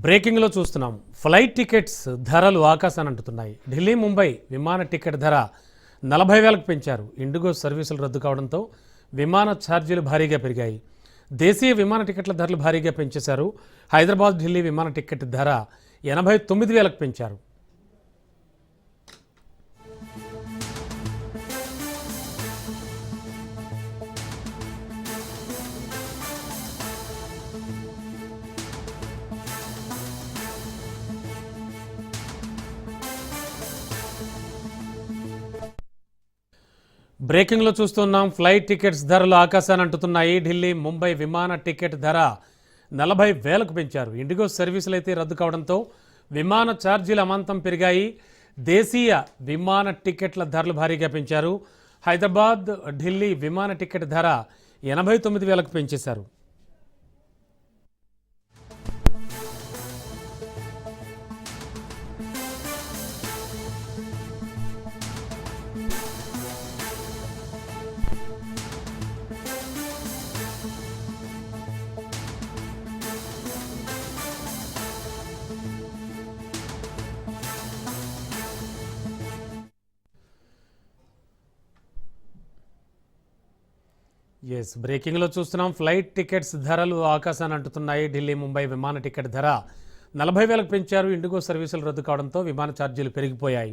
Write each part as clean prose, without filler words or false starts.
బ్రేకింగ్లో చూస్తున్నాం. Flight tickets ధరలు ఆకాశాన్ని అంటుతున్నాయి. ఢిల్లీ ముంబై విమాన టికెట్ ధర 40,000కు పెంచారు. ఇండిగో సర్వీసులు రద్దు కావడంతో విమాన ఛార్జీలు భారీగా పెరిగాయి. దేశీయ విమాన టికెట్ల ధరలు భారీగా పెంచేశారు. హైదరాబాద్ ఢిల్లీ విమాన టికెట్ ధర 89,000కు పెంచారు. బ్రేకింగ్లో చూస్తున్నాం. ఫ్లైట్ టికెట్స్ ధరలు ఆకాశాన్ని అంటుతున్నాయి. ఢిల్లీ ముంబై విమాన టికెట్ ధర 40,000కు పెంచారు. ఇండిగో సర్వీసులు అయితే రద్దు కావడంతో విమాన ఛార్జీలు అమాంతం పెరిగాయి. దేశీయ విమాన టికెట్ల ధరలు భారీగా పెంచారు. హైదరాబాద్ ఢిల్లీ విమాన టికెట్ ధర 89,000కు పెంచేశారు. బ్రేకింగ్లో చూస్తున్నాం. ఫ్లైట్ టికెట్స్ ధరలు ఆకాశాన్ని అంటుతున్నాయి. ఢిల్లీ ముంబై విమాన టికెట్ ధర 40,000కు పెంచారు. ఇండిగో సర్వీసులు రద్దు కావడంతో విమాన ఛార్జీలు పెరిగిపోయాయి.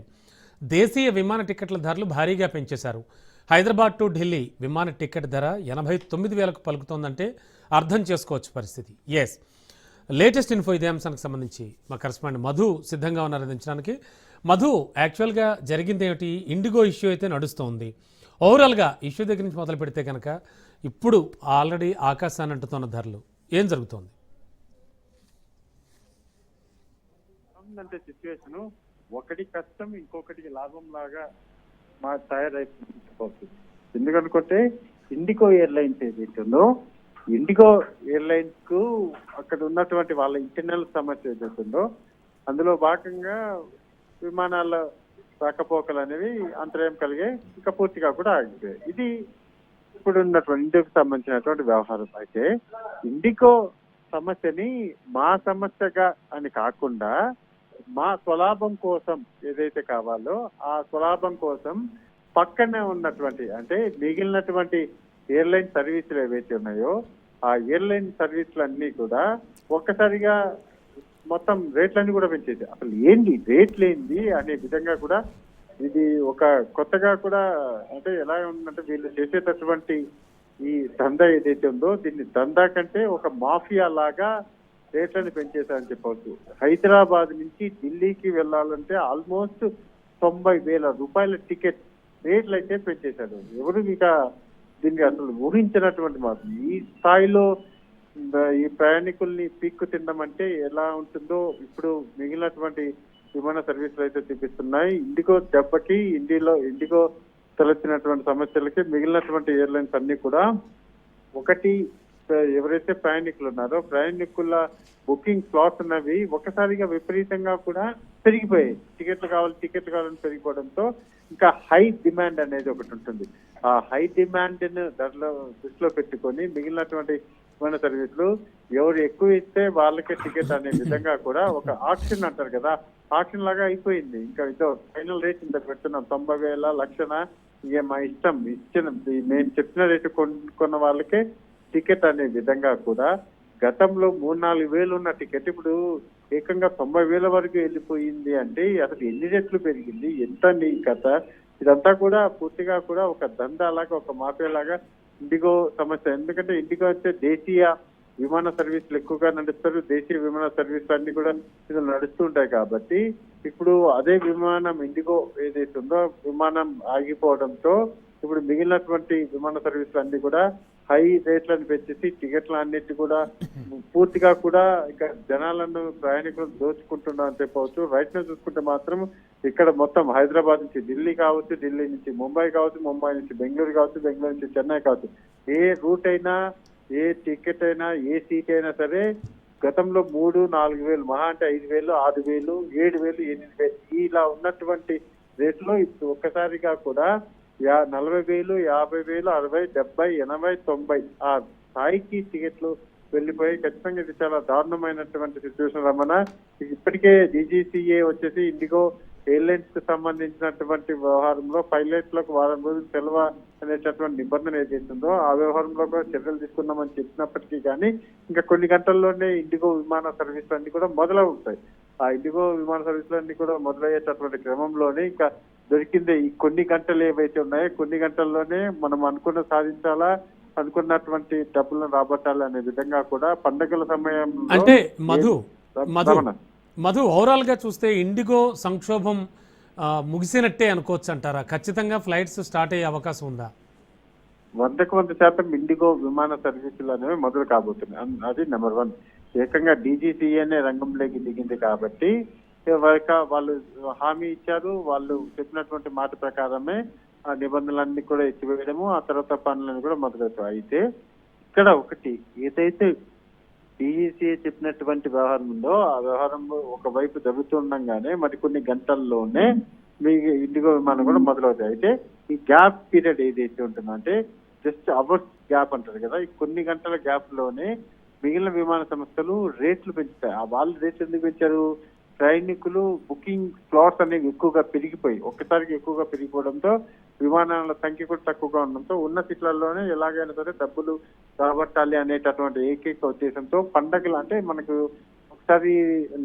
దేశీయ విమాన టికెట్ల ధరలు భారీగా పెంచేశారు. హైదరాబాద్ టు ఢిల్లీ విమాన టికెట్ ధర 89,000కు పలుకుతోందంటే అర్థం చేసుకోవచ్చు పరిస్థితి. లేటెస్ట్ ఇన్ఫో ఇదే అంశానికి సంబంధించి మా కరెస్పాండెంట్ మధు సిద్ధంగా ఉన్నారు అందించడానికి. మధు, యాక్చువల్గా జరిగింది ఏమిటి? ఇండిగో ఇష్యూ అయితే నడుస్తోంది. ఓవరాల్గా ఇష్యూ దగ్గర నుంచి మొదలు పెడితే కనుక ఇప్పుడు ఆల్రెడీ ఆకాశాన్ని అంటుతున్న ధరలు ఏం జరుగుతోంది? అంటే సిచ్యువేషన్ ఒకటి కష్టం ఇంకొకటికి లాభం లాగా తయారైపోతుంది. ఎందుకనుకుంటే ఇండిగో ఎయిర్లైన్స్ ఏదైతుందో, ఇండిగో ఎయిర్లైన్స్ కు అక్కడ ఉన్నటువంటి వాళ్ళ ఇంటర్నల్ సమస్య ఏదైతుందో అందులో భాగంగా విమానాల రాకపోకలు అనేవి అంతరాయం కలిగే ఇంకా పూర్తిగా కూడా ఆగిపోయాయి. ఇది ఇప్పుడు ఉన్నటువంటి ఇండియాకు సంబంధించినటువంటి వ్యవహారం. అయితే ఇండిగో సమస్యని మా సమస్యగా అని కాకుండా మా స్వలాభం కోసం ఏదైతే కావాలో ఆ స్వలాభం కోసం పక్కనే ఉన్నటువంటి అంటే మిగిలినటువంటి ఎయిర్లైన్ సర్వీసులు ఏవైతే ఉన్నాయో ఆ ఎయిర్లైన్ సర్వీసులన్నీ కూడా ఒక్కసారిగా మొత్తం రేట్లన్నీ కూడా పెంచేది. అసలు ఏంది రేట్లు ఏంది అనే విధంగా కూడా ఇది ఒక కొత్తగా కూడా అంటే ఎలా ఉందంటే వీళ్ళు చేసేటటువంటి ఈ దందా ఏదైతే ఉందో దీన్ని దందా కంటే ఒక మాఫియా లాగా రేట్లను పెంచేశారని చెప్పవచ్చు. హైదరాబాద్ నుంచి ఢిల్లీకి వెళ్ళాలంటే ఆల్మోస్ట్ 90,000 రూపాయల టికెట్ రేట్లు అయితే పెంచేశారు. ఎవరు ఇక దీన్ని అసలు ఊహించినటువంటి మాట. ఈ స్థాయిలో ఈ ప్రయాణికుల్ని పీక్కు తినమంటే ఎలా ఉంటుందో ఇప్పుడు మిగిలినటువంటి విమాన సర్వీసులు అయితే చూపిస్తున్నాయి. ఇండిగో దెబ్బకి ఇండిగో తలెత్తినటువంటి సమస్యలకి మిగిలినటువంటి ఎయిర్లైన్స్ అన్ని కూడా ఒకటి ఎవరైతే ప్రయాణికులు ఉన్నారో ప్రయాణికుల బుకింగ్ స్లాట్స్ ఉన్నవి ఒకసారిగా విపరీతంగా కూడా పెరిగిపోయాయి. టికెట్లు కావాలని పెరిగిపోవడంతో ఇంకా హై డిమాండ్ అనేది ఒకటి ఉంటుంది. ఆ హై డిమాండ్ ను దృష్టిలో పెట్టుకొని మిగిలినటువంటి విమాన సర్వీసులు ఎవరు ఎక్కువ ఇస్తే వాళ్ళకే టికెట్ అనే విధంగా కూడా ఒక ఆప్షన్ అంటారు కదా, ఆప్షన్ లాగా అయిపోయింది. ఇంకా ఇదో ఫైనల్ రేట్ ఇంత పెడుతున్నాం 90,000 లక్షణ ఇక మా ఇష్టం మేము చెప్పిన రేటు కొన్న వాళ్ళకే టికెట్ అనే విధంగా కూడా గతంలో 3-4 వేలు ఉన్న టికెట్ ఇప్పుడు ఏకంగా 90,000 వరకు వెళ్ళిపోయింది. అంటే అసలు ఎన్ని రెట్లు పెరిగింది, ఎంత నీ కథ, ఇదంతా కూడా పూర్తిగా కూడా ఒక దందా లాగా ఒక మాఫియా లాగా ఇండిగో సమస్య. ఎందుకంటే ఇండిగో అయితే దేశీయ విమాన సర్వీసులు ఎక్కువగా నడుస్తారు. దేశీయ విమాన సర్వీసులు అన్ని కూడా ఇందులో నడుస్తూ ఉంటాయి కాబట్టి ఇప్పుడు అదే విమానం ఇండిగో ఏదైతే ఉందో విమానం ఆగిపోవడంతో ఇప్పుడు మిగిలినటువంటి విమాన సర్వీసులు అన్ని కూడా హై రేట్లను పెంచేసి టికెట్లు అన్నిటి కూడా పూర్తిగా కూడా ఇక జనాలను ప్రయాణికులను దోచుకుంటున్నారని చెప్పవచ్చు. రైట్ ను చూసుకుంటే మాత్రం ఇక్కడ మొత్తం హైదరాబాద్ నుంచి ఢిల్లీ కావచ్చు, ఢిల్లీ నుంచి ముంబై కావచ్చు, ముంబై నుంచి బెంగళూరు కావచ్చు, బెంగళూరు నుంచి చెన్నై కావచ్చు, ఏ రూట్ అయినా ఏ టికెట్ అయినా ఏ సీట్ అయినా సరే గతంలో 3-4 వేలు మహా అంటే 5,000, 6,000, 7,000, 8,000 ఇలా ఉన్నటువంటి రేట్లో ఇప్పుడు ఒక్కసారిగా కూడా 40,000, 50,000, 60,000, 70,000, 80,000, 90,000 ఆ స్థాయికి టికెట్లు వెళ్ళిపోయి ఖచ్చితంగా ఇది చాలా దారుణమైనటువంటి సిచ్యువేషన్ రమణ. ఇప్పటికే డీజీసీఏ వచ్చేసి ఇండిగో ఎయిర్లైన్స్ కు సంబంధించినటువంటి వ్యవహారంలో పైలట్లకు వారం రోజులు సెలవు అనేటటువంటి నిబంధన ఏదైతుందో ఆ వ్యవహారంలో కూడా చర్యలు తీసుకున్నామని చెప్పినప్పటికీ కానీ ఇంకా కొన్ని గంటల్లోనే ఇండిగో విమాన సర్వీసులు అన్ని కూడా మొదలవుతాయి. ఆ ఇండిగో విమాన సర్వీసులు అన్ని కూడా మొదలయ్యేటటువంటి క్రమంలోనే ఇంకా దొరికిందే ఈ కొన్ని గంటలు ఏవైతే ఉన్నాయో కొన్ని గంటల్లోనే మనం అనుకున్న సాధించాలా, అనుకున్నటువంటి డబ్బులను రాబట్టాలి అనే విధంగా కూడా పండుగల సమయంలో అంటే మధు రమణ. మధు ఓవరాల్ గా చూస్తే ఇండిగో సంక్షోభం ముగిసినట్టే అనుకోవచ్చు అంటారా? ఖచ్చితంగా ఫ్లైట్స్ స్టార్ట్ అయ్యే అవకాశం ఉందా? 100% ఇండిగో విమాన సర్వీసులు అనేవి మొదలు కాబోతున్నాయి. అది నెంబర్ 1. ఏకంగా డీజీసీఏనే రంగంలోకి దిగింది కాబట్టి వాళ్ళు హామీ ఇచ్చారు. వాళ్ళు చెప్పినటువంటి మాట ప్రకారమే ఆ నిబంధనలన్నీ కూడా ఎత్తివేయడము, ఆ తర్వాత పనులను కూడా మొదలవుతాయి. అయితే ఇక్కడ ఒకటి ఏదైతే డీజీసీఏ చెప్పినటువంటి వ్యవహారం ఉందో ఆ వ్యవహారంలో ఒకవైపు జరుగుతుండగానే మరికొన్ని గంటల్లోనే మీ ఇండిగో విమానం కూడా మొదలవుతాయి. అయితే ఈ గ్యాప్ పీరియడ్ ఏదైతే ఉంటుందో అంటే జస్ట్ అవర్స్ గ్యాప్ అంటారు కదా, ఈ కొన్ని గంటల గ్యాప్ లోనే మిగిలిన విమాన సంస్థలు రేట్లు పెంచుతాయి. ఆ వాళ్ళు రేట్లు ఎందుకు పెంచారు? ప్రయాణికులు బుకింగ్ స్లాట్స్ అనేవి ఎక్కువగా పెరిగిపోయి ఒక్కసారికి ఎక్కువగా పెరిగిపోవడంతో విమానాల సంఖ్య కూడా తక్కువగా ఉండడంతో ఉన్న సీట్లలోనే ఎలాగైనా సరే డబ్బులు రాబట్టాలి అనేటటువంటి ఏకైక ఉద్దేశంతో పండగలు అంటే మనకు ఒకసారి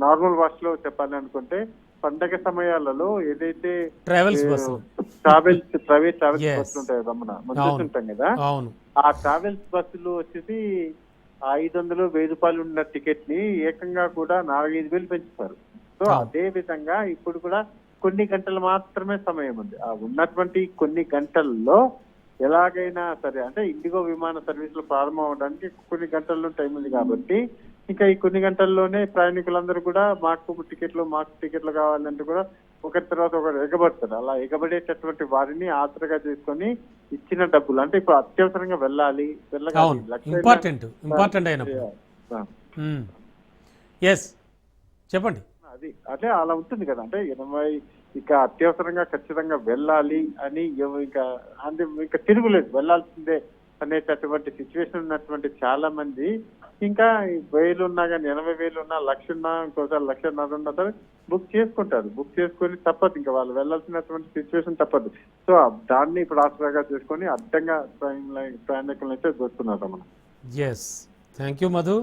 నార్మల్ భాషలో చెప్పాలి అనుకుంటే పండగ సమయాలలో ఏదైతే ప్రైవేట్ ట్రావెల్స్ బస్సులు ఉంటాయి రమణ, మనం చూస్తుంటాం కదా, ఆ ట్రావెల్స్ బస్సులు వచ్చేసి 500-1000 రూపాయలు ఉన్న టికెట్ ని ఏకంగా కూడా 4-5 వేలు పెంచుతారు. సో అదే విధంగా ఇప్పుడు కూడా కొన్ని గంటలు మాత్రమే సమయం ఉంది. ఆ ఉన్నటువంటి కొన్ని గంటల్లో ఎలాగైనా సరే అంటే ఇండిగో విమాన సర్వీసులు ప్రారంభం అవడానికి కొన్ని గంటల్లో టైం ఉంది కాబట్టి ఇంకా ఈ కొన్ని గంటల్లోనే ప్రయాణికులందరూ కూడా మాకు టికెట్లు కావాలంటే కూడా ఒకరి తర్వాత ఒకరు ఎగబడతారు. అలా ఎగబడేటటువంటి వారిని ఆసరగా చేసుకొని ఇచ్చిన డబ్బులు అంటే ఇప్పుడు అత్యవసరంగా వెళ్ళాలి చెప్పండి అది అదే అలా ఉంటుంది కదా. అంటే 80 ఇక అత్యవసరంగా ఖచ్చితంగా వెళ్ళాలి అని ఇంకా తిరుగులేదు, వెళ్ళాల్సిందే అనేటటువంటి సిచ్యువేషన్ ఉన్నటువంటి చాలా మంది ఇంకా 1000 ఉన్నా కానీ 80,000 ఉన్నా 1,00,000 ఉన్నా ఇంకోసారి 1,50,000 ఉన్నా సరే బుక్ చేసుకుంటారు. బుక్ చేసుకొని తప్పదు, ఇంకా వాళ్ళు వెళ్ళాల్సినటువంటి సిచ్యువేషన్ తప్పదు. సో దాన్ని ఇప్పుడు ఆసరాగా చేసుకొని అడ్డంగా ప్రయాణికులను అయితే చూస్తున్నారు మనం. Yes, thank you Madhu.